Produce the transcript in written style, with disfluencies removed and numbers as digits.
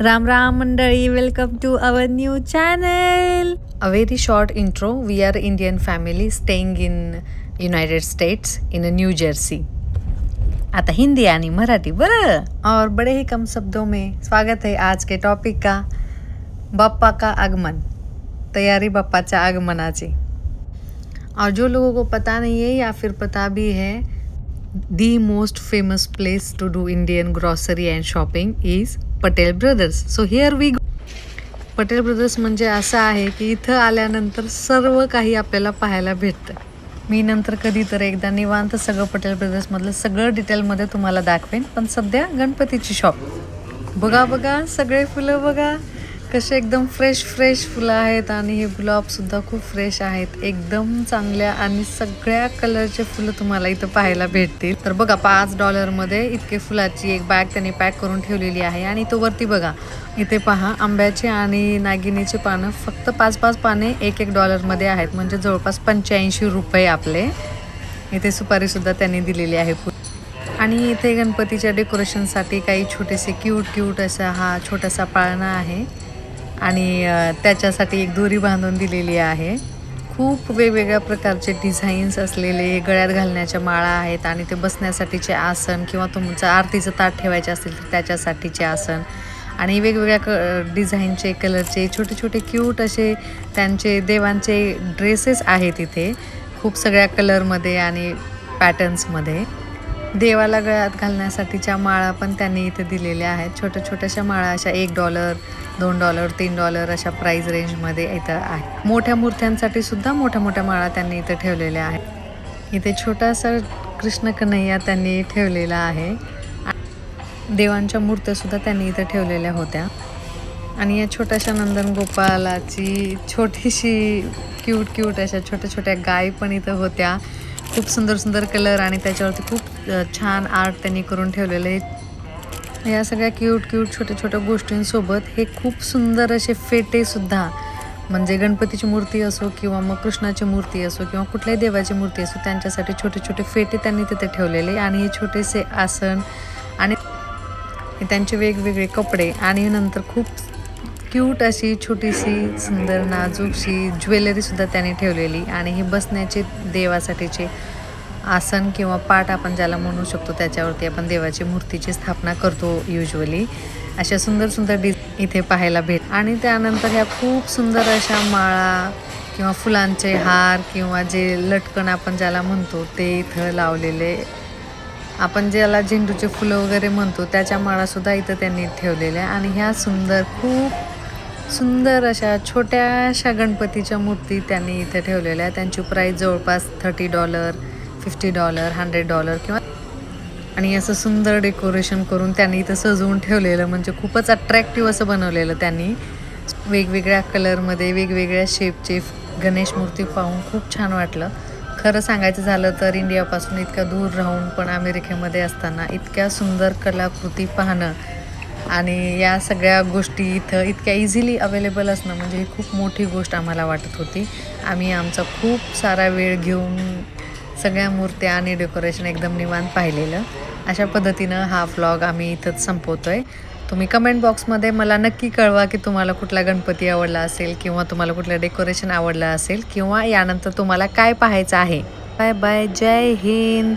राम राम मंडळी, welcome to our new channel. A very short intro. We are Indian family staying in United States in New Jersey. आता हिंदी आणि मराठी बरं, और बड़े ही कम शब्दों में स्वागत है आज के टॉपिक का, बाप्पा का आगमन. तैयारी बाप्पाच्या आगमनाची. और जो लोगों को पता नहीं है या फिर पता भी है, the most famous place to do Indian grocery and shopping is Patel brothers. So here we go. Patel brothers म्हणजे असं आहे की इथं आल्यानंतर सर्व काही आपल्याला पाहायला भेटतं. मी नंतर कधी तर एकदा निवांत सगळं पटेल ब्रदर्समधलं सगळं डिटेलमध्ये तुम्हाला दाखवेन. पण सध्या गणपतीची शॉप बघा, सगळे फुलं बघा कसे एकदम फ्रेश फुलं आहेत. आणि हे गुलाबसुद्धा खूप फ्रेश आहेत, एकदम चांगल्या आणि सगळ्या कलरचे फुलं तुम्हाला इथं पाहायला भेटतील. तर बघा, $5 इतके फुलाची एक बॅग त्यांनी पॅक करून ठेवलेली आहे. आणि तो वरती बघा, इथे पहा आंब्याचे आणि नागिनीचे पानं फक्त 5 पाने $1 आहेत, म्हणजे जवळपास ₹85 आपले. इथे सुपारीसुद्धा त्यांनी दिलेली आहे. आणि इथे गणपतीच्या डेकोरेशनसाठी काही छोटेसे क्यूट असा हा छोटासा पाळणा आहे. आणि त्याच्यासाठी एक दोरी बांधून दिलेली आहे. खूप वेगवेगळ्या प्रकारचे डिझाईन्स असलेले गळ्यात घालण्याच्या माळा आहेत. आणि ते बसण्यासाठीचे आसन किंवा तुमचं आरतीचं ताट ठेवायचे असेल तर त्याच्यासाठीचे आसन. आणि वेगवेगळ्या डिझाईनचे कलरचे छोटे क्यूट असे त्यांचे देवांचे ड्रेसेस आहेत इथे, खूप सगळ्या कलरमध्ये आणि पॅटर्न्समध्ये. देवाला गळ्यात घालण्यासाठीच्या माळा पण त्यांनी इथे दिलेल्या आहेत. छोट्याशा माळा अशा $1, $2, $3 अशा प्राईज रेंजमध्ये इथं आहे. मोठ्या मूर्त्यांसाठी सुद्धा मोठ्या माळा त्यांनी इथे ठेवलेल्या आहेत. इथे छोटासा कृष्ण कन्हैया त्यांनी ठेवलेला आहे. देवांच्या मूर्त्यासुद्धा त्यांनी इथे ठेवलेल्या होत्या. आणि या छोट्याशा नंदन गोपालाची छोटीशी क्यूट अशा छोट्या गाय पण इथं होत्या. खूप सुंदर कलर आणि त्याच्यावरती खूप छान आर्ट त्यांनी करून ठेवलेलं आहे. या सगळ्या क्यूट छोट्या गोष्टींसोबत हे खूप सुंदर असे फेटेसुद्धा, म्हणजे गणपतीची मूर्ती असो किंवा मग कृष्णाची मूर्ती असो किंवा कुठल्याही देवाची मूर्ती असो, त्यांच्यासाठी छोटे फेटे त्यांनी तिथे ठेवलेले. आणि हे छोटेसे आसन आणि त्यांचे वेगवेगळे कपडे आणि नंतर खूप क्यूट अशी छोटीशी सुंदर नाजूकशी ज्वेलरीसुद्धा त्यांनी ठेवलेली. आणि हे बसण्याचे देवासाठीचे आसन किंवा पाट आपण ज्याला म्हणू शकतो, त्याच्यावरती आपण देवाची मूर्तीची स्थापना करतो युजली. अशा सुंदर इथे पाहायला भेट. आणि त्यानंतर ह्या खूप सुंदर अशा माळा किंवा फुलांचे हार किंवा जे लटकन आपण ज्याला म्हणतो ते इथं लावलेले, आपण ज्याला झेंडूचे फुलं वगैरे म्हणतो त्याच्या माळासुद्धा इथं त्यांनी ठेवलेल्या. आणि ह्या खूप सुंदर अशा छोट्याशा गणपतीच्या मूर्ती त्यांनी इथे ठेवलेल्या. त्यांची प्राईस जवळपास $30, $50, $100 किंवा. आणि असं सुंदर डेकोरेशन करून त्यांनी इथं सजवून ठेवलेलं, म्हणजे खूपच अट्रॅक्टिव्ह असं बनवलेलं त्यांनी. वेगवेगळ्या कलरमध्ये वेगवेगळ्या शेपचे गणेश मूर्ती पाहून खूप छान वाटलं. खरं सांगायचं झालं तर इंडियापासून इतक्या दूर राहून पण अमेरिकेमध्ये असताना इतक्या सुंदर कलाकृती पाहणं आणि या सगळ्या गोष्टी इथं इतक्या इझिली अवेलेबल असणं म्हणजे ही खूप मोठी गोष्ट आम्हाला वाटत होती. आम्ही आमचा खूप सारा वेळ घेऊन सगळ्या मूर्त्या आणि डेकोरेशन एकदम निवांत पाहिलेलं. अशा पद्धतीनं हा व्लॉग आम्ही इथंच संपवतोय. तुम्ही कमेंट बॉक्समध्ये मला नक्की कळवा की तुम्हाला कुठला गणपती आवडला असेल किंवा तुम्हाला कुठलं डेकोरेशन आवडलं असेल किंवा यानंतर तुम्हाला काय पाहायचं आहे. बाय, जय हिंद.